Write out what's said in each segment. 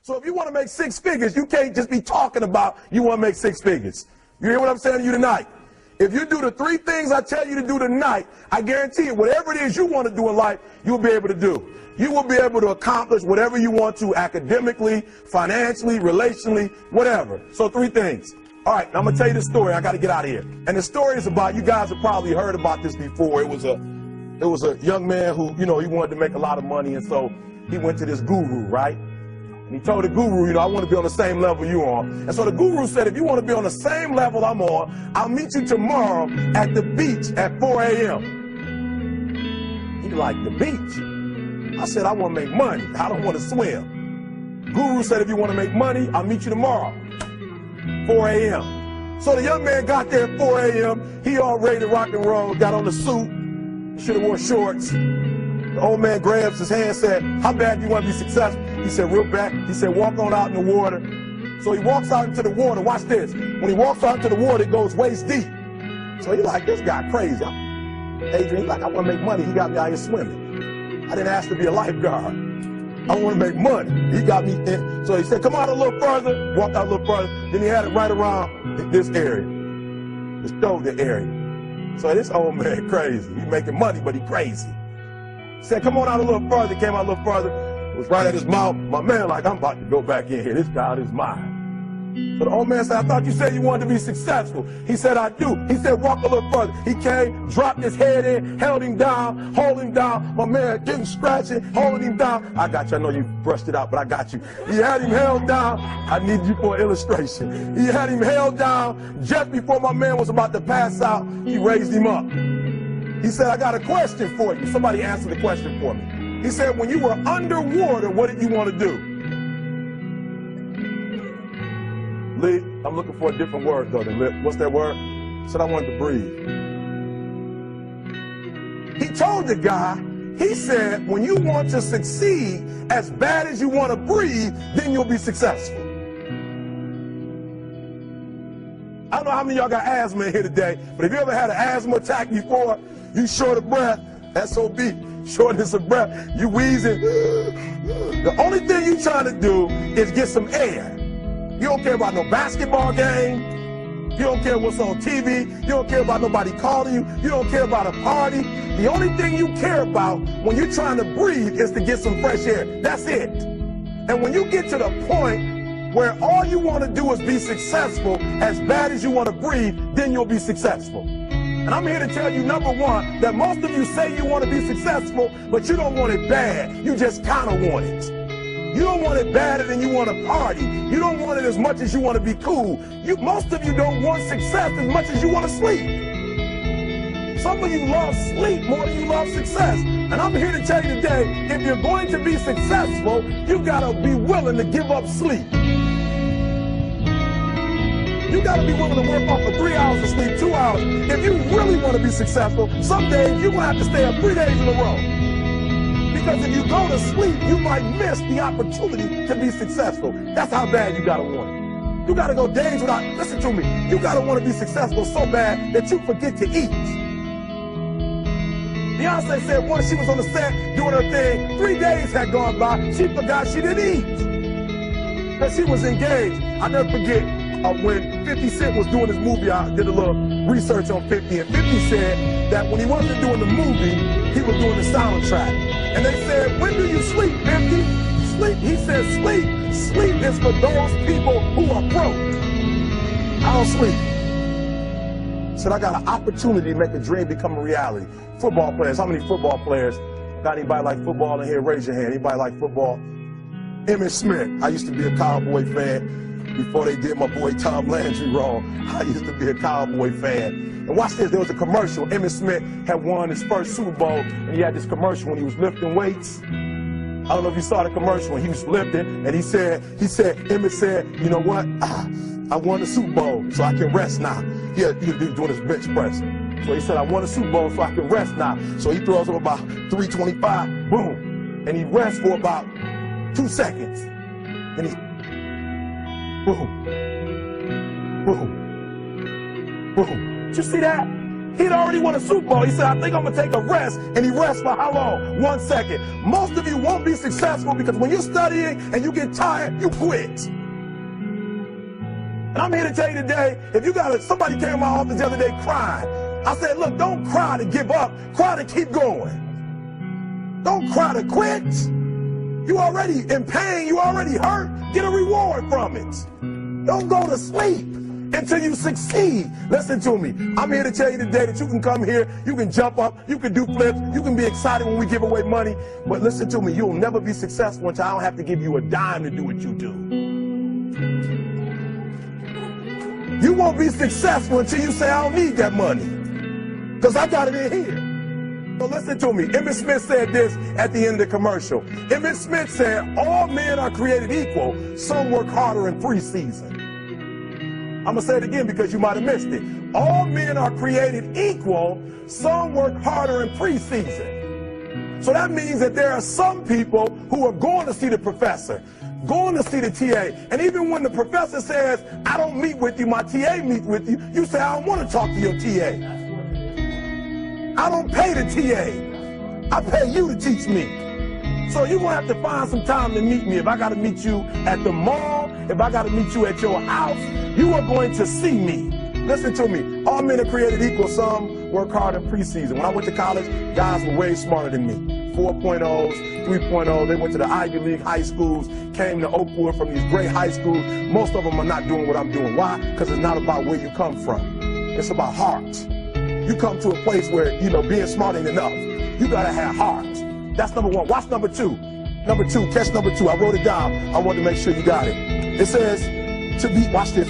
So if you want to make 6 figures, you can't just be talking about you want to make 6 figures. You hear what I'm saying to you tonight? If you do the 3 things I tell you to do tonight, I guarantee you, whatever it is you want to do in life, you'll be able to do. You will be able to accomplish whatever you want to academically, financially, relationally, whatever. So 3 things. All right, now I'm going to tell you the story. I got to get out of here. And the story is about, you guys have probably heard about this before. It was a young man who, you know, he wanted to make a lot of money, and so he went to this guru, right? And he told the guru, you know, I want to be on the same level you are. And so the guru said, if you want to be on the same level I'm on, I'll meet you tomorrow at the beach at 4 a.m. He like, the beach? I said, I want to make money. I don't want to swim. Guru said, if you want to make money, I'll meet you tomorrow, 4 a.m. So the young man got there at 4 a.m. He all ready to rock and roll, got on the suit, should have wore shorts. The old man grabs his hand and said, how bad do you want to be successful? He said, real bad. He said, walk on out in the water. So he walks out into the water. Watch this. When he walks out into the water, it goes waist deep. So he's like, this guy crazy. Adrian, he's like, I want to make money. He got me out here swimming. I didn't ask to be a lifeguard. I want to make money. He got me in. So he said, come out a little further. Walked out a little further. Then he had it right around this area, this shoulder area. So this old man crazy. He making money, but he crazy. He said, come on out a little further. Came out a little further. It was right at his mouth. My man like, I'm about to go back in here. This God is mine. So the old man said, I thought you said you wanted to be successful. He said, I do. He said, walk a little further. He came, dropped his head in, held him down, hold him down. My man getting scratching, holding him down. I got you. I know you brushed it out, but I got you. He had him held down. I need you for an illustration. He had him held down. Just before my man was about to pass out, he raised him up. He said, I got a question for you. Somebody answer the question for me. He said, when you were underwater, what did you want to do? Lee, I'm looking for a different word though than lip. What's that word? He said, I wanted to breathe. He told the guy, he said, when you want to succeed as bad as you want to breathe, then you'll be successful. I don't know how many of y'all got asthma in here today, but if you ever had an asthma attack before, you short of breath, SOB, shortness of breath, you wheezing. The only thing you trying to do is get some air. You don't care about no basketball game. You don't care what's on TV. You don't care about nobody calling you. You don't care about a party. The only thing you care about when you're trying to breathe is to get some fresh air. That's it. And when you get to the point where all you want to do is be successful as bad as you want to breathe, then you'll be successful. And I'm here to tell you, number one, that most of you say you want to be successful, but you don't want it bad. You just kind of want it. You don't want it badder than you want to party. You don't want it as much as you want to be cool. Most of you don't want success as much as you want to sleep. Some of you love sleep more than you love success. And I'm here to tell you today, if you're going to be successful, you got to be willing to give up sleep. You got to be willing to work off for 3 hours of sleep, 2 hours. If you really want to be successful, some days you're going to have to stay up 3 days in a row. Because if you go to sleep, you might miss the opportunity to be successful. That's how bad you got to want it. You got to go days without, listen to me, you got to want to be successful so bad that you forget to eat. Beyonce said once she was on the set doing her thing, 3 days had gone by, she forgot she didn't eat. Because she was engaged. I'll never forget when 50 Cent was doing his movie, I did a little research on 50, and 50 said that when he wasn't doing the movie, he was doing the soundtrack. And they said, when do you sleep, 50? Sleep. He said, sleep. Sleep is for those people who are broke. I don't sleep. He said, I got an opportunity to make a dream become a reality. Football players, how many football players? Got anybody like football in here? Raise your hand. Anybody like football? Emmitt Smith. I used to be a Cowboy fan. Before they did my boy Tom Landry wrong, I used to be a Cowboy fan. And watch this, there was a commercial. Emmitt Smith had won his first Super Bowl, and he had this commercial when he was lifting weights. I don't know if you saw the commercial when he was lifting, and he said, Emmitt said, you know what? I won the Super Bowl, so I can rest now. He was doing his bench press. So he said, I won the Super Bowl, so I can rest now. So he throws up about 325, boom. And he rests for about 2 seconds. And he boom, boom, boom. Did you see that? He'd already won a Super Bowl. He said, I think I'm going to take a rest. And he rests for how long? 1 second. Most of you won't be successful because when you're studying and you get tired, you quit. And I'm here to tell you today, if you got somebody came to my office the other day crying. I said, look, don't cry to give up. Cry to keep going. Don't cry to quit. You already in pain. You already hurt. Get a reward from it. Don't go to sleep until you succeed. Listen to me. I'm here to tell you today that you can come here, you can jump up, you can do flips, you can be excited when we give away money. But listen to me, you'll never be successful until I don't have to give you a dime to do what you do. You won't be successful until you say, I don't need that money, because I got it in here. So listen to me. Emmett Smith said this at the end of the commercial. Emmett Smith said, all men are created equal. Some work harder in preseason. I'm going to say it again because you might have missed it. All men are created equal. Some work harder in preseason. So that means that there are some people who are going to see the professor, going to see the TA. And even when the professor says, I don't meet with you, my TA meets with you, you say, I don't want to talk to your TA. I don't pay the TA. I pay you to teach me. So you're going to have to find some time to meet me. If I got to meet you at the mall, if I got to meet you at your house, you are going to see me. Listen to me. All men are created equal. Some work hard in preseason. When I went to college, guys were way smarter than me. 4.0s, 3.0. They went to the Ivy League high schools, came to Oakwood from these great high schools. Most of them are not doing what I'm doing. Why? Because it's not about where you come from. It's about heart. You come to a place where, being smart ain't enough. You got to have heart. That's number one. Watch number two. Number two, catch number two. I wrote it down. I wanted to make sure you got it. It says, watch this.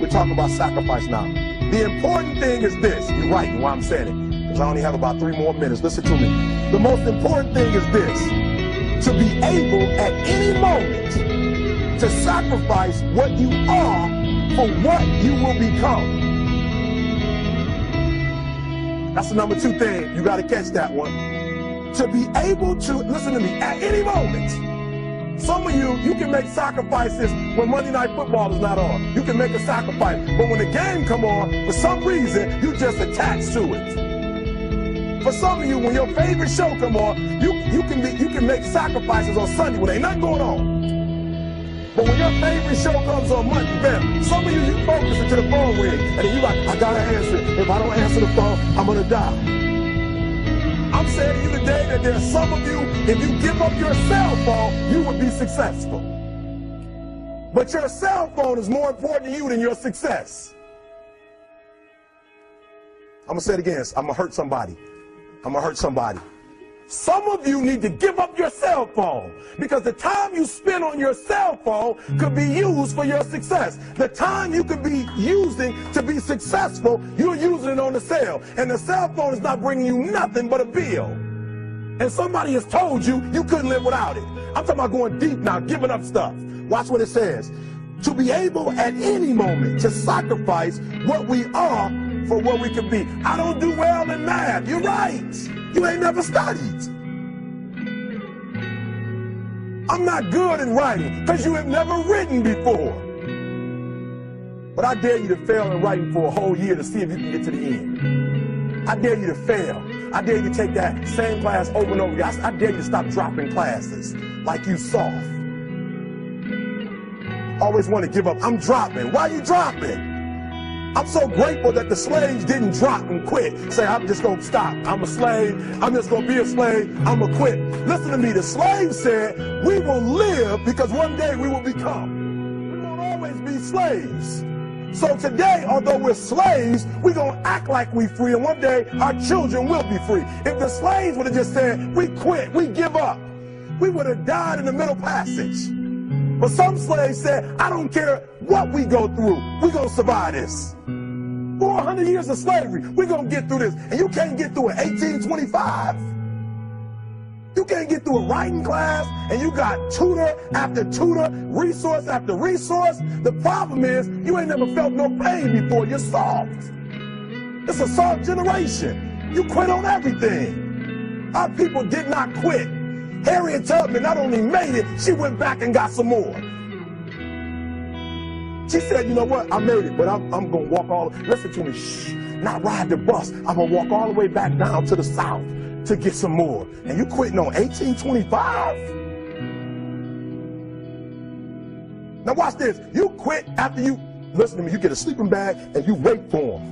We're talking about sacrifice now. The important thing is this. You're right while I'm saying it, because I only have about 3 more minutes. Listen to me. The most important thing is this. To be able at any moment to sacrifice what you are for what you will become. That's the number 2 thing. You got to catch that one. To be able to, listen to me, at any moment. Some of you can make sacrifices when Monday Night Football is not on. You can make a sacrifice. But when the game come on, for some reason, you just attached to it. For some of you, when your favorite show come on, you can make sacrifices on Sunday when ain't nothing going on. But when your favorite show comes on Monday, bam, some of you focus until the phone rings, and then you like, I gotta answer it. If I don't answer the phone, I'm gonna die. I'm saying to you today that there's some of you, if you give up your cell phone, you would be successful. But your cell phone is more important to you than your success. I'm gonna say it again. I'm gonna hurt somebody. Some of you need to give up your cell phone, because the time you spend on your cell phone could be used for your success. The time you could be using to be successful, you're using it on the cell. And the cell phone is not bringing you nothing but a bill. And somebody has told you you couldn't live without it. I'm talking about going deep now, giving up stuff. Watch what it says. To be able at any moment to sacrifice what we are for what we can be. I don't do well in math. You're right. You ain't never studied. I'm not good in writing because you have never written before. But I dare you to fail in writing for a whole year to see if you can get to the end. I dare you to fail. I dare you to take that same class over and over again. I dare you to stop dropping classes like you soft. Always want to give up. I'm dropping. Why are you dropping? I'm so grateful that the slaves didn't drop and quit. Say, I'm just going to stop. I'm a slave. I'm just going to be a slave. I'm going to quit. Listen to me. The slaves said, we will live because one day we will become. We won't always be slaves. So today, although we're slaves, we're going to act like we're free, and one day our children will be free. If the slaves would have just said, we quit, we give up, we would have died in the middle passage. But some slaves said, I don't care what we go through, we're going to survive this. 400 years of slavery, we're going to get through this. And you can't get through it 1825. You can't get through a writing class, and you got tutor after tutor, resource after resource. The problem is, you ain't never felt no pain before. You're soft. It's a soft generation. You quit on everything. Our people did not quit. Harriet Tubman not only made it, she went back and got some more. She said, you know what, I made it, but I'm going to walk all, listen to me, shh. not ride the bus. I'm going to walk all the way back down to the south to get some more. And you quitting on 1825? Now watch this. You quit after you, listen to me, you get a sleeping bag and you wait for them.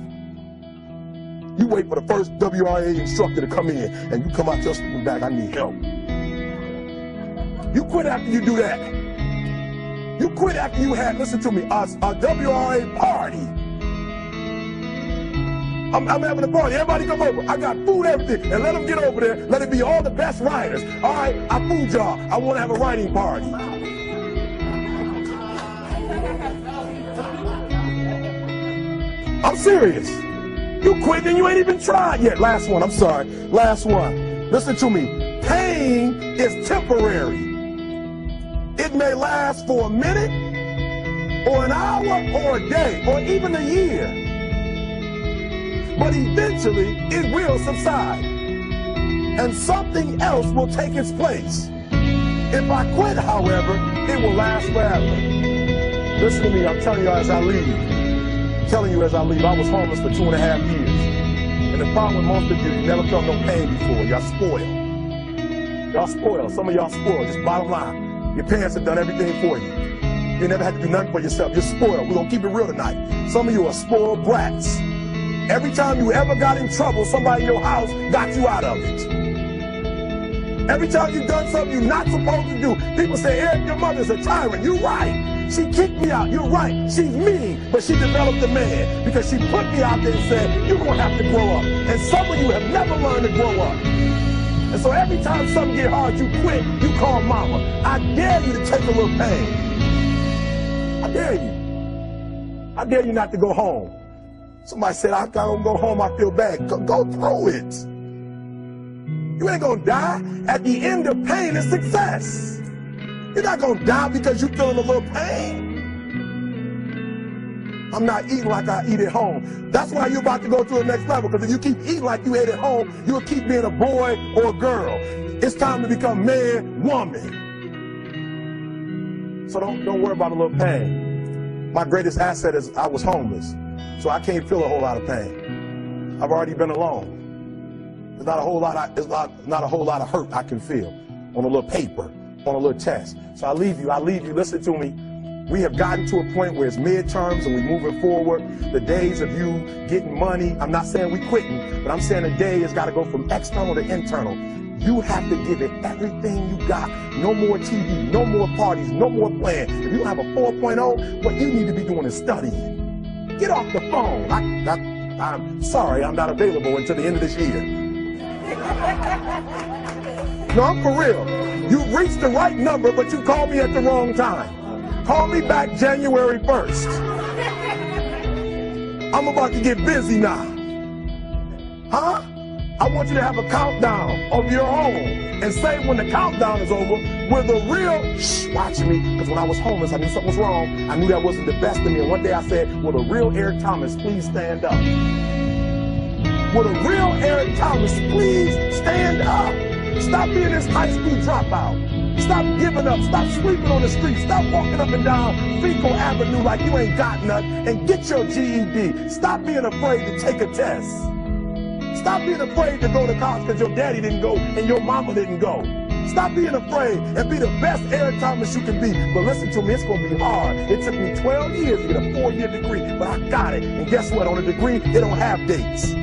You wait for the first WRA instructor to come in and you come out your sleeping bag, I need help. You quit after you do that. You quit after you had, listen to me, a WRA party. I'm having a party. Everybody come over. I got food, everything. And let them get over there. Let it be all the best writers. All right, I fooled y'all. I want to have a writing party. I'm serious. You quit and you ain't even tried yet. Last one, I'm sorry. Last one. Listen to me. Pain is temporary. It may last for a minute, or an hour, or a day, or even a year. But eventually, it will subside. And something else will take its place. If I quit, however, it will last forever. Listen to me, I'm telling you as I leave. I was homeless for 2.5 years. And the problem with most of you never felt no pain before. Y'all spoiled. Y'all spoiled. Some of y'all spoiled. Just bottom line. Your parents have done everything for you. You never had to do nothing for yourself. You're spoiled. We're going to keep it real tonight. Some of you are spoiled brats. Every time you ever got in trouble, somebody in your house got you out of it. Every time you've done something you're not supposed to do, people say, Eric, your mother's a tyrant. You're right. She kicked me out. You're right. She's mean, but she developed a man because she put me out there and said, you're going to have to grow up. And some of you have never learned to grow up. And so every time something get hard, you quit, you call mama. I dare you to take a little pain. I dare you. I dare you not to go home. Somebody said, I don't go home, I feel bad. Go through it. You ain't gonna die. At the end of pain is success. You're not gonna die because you're feeling a little pain. I'm not eating like I eat at home. That's why you're about to go to the next level, because if you keep eating like you ate at home, you'll keep being a boy or a girl. It's time to become man, woman. So don't worry about a little pain. My greatest asset is I was homeless, so I can't feel a whole lot of pain. I've already been alone. There's not a whole lot of hurt I can feel on a little paper, on a little test. So I leave you, listen to me. We have gotten to a point where it's midterms and we're moving forward. The days of you getting money, I'm not saying we're quitting, but I'm saying the day has got to go from external to internal. You have to give it everything you got. No more TV, no more parties, no more playing. If you don't have a 4.0, what you need to be doing is studying. Get off the phone. I'm sorry, I'm not available until the end of this year. No, I'm for real. You reached the right number, but you called me at the wrong time. Call me back January 1st. I'm about to get busy now. Huh? I want you to have a countdown of your own and say when the countdown is over, we're the real, watch me, because when I was homeless, I knew something was wrong. I knew that wasn't the best of me. And one day I said, will the real Eric Thomas please stand up? Will the real Eric Thomas please stand up? Stop being this high school dropout. Stop giving up. Stop sleeping on the street. Stop walking up and down Fecal Avenue like you ain't got nothing, and get your GED. Stop being afraid to take a test. Stop being afraid to go to college because your daddy didn't go and your mama didn't go. Stop being afraid and be the best Eric Thomas you can be. But listen to me, it's going to be hard. It took me 12 years to get a 4-year degree, but I got it. And guess what? On a degree, it don't have dates.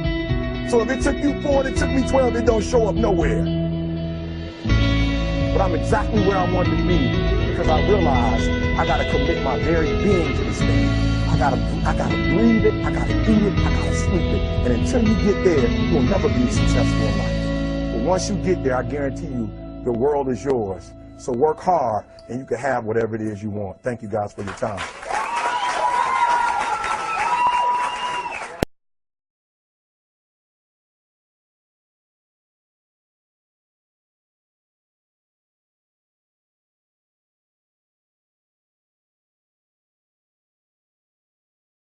So if it took you 4 and it took me 12, it don't show up nowhere. But I'm exactly where I wanted to be because I realized I got to commit my very being to this thing. I gotta breathe it, I gotta eat it, I gotta sleep it. And until you get there, you'll never be successful in life. But once you get there, I guarantee you, the world is yours. So work hard and you can have whatever it is you want. Thank you guys for your time.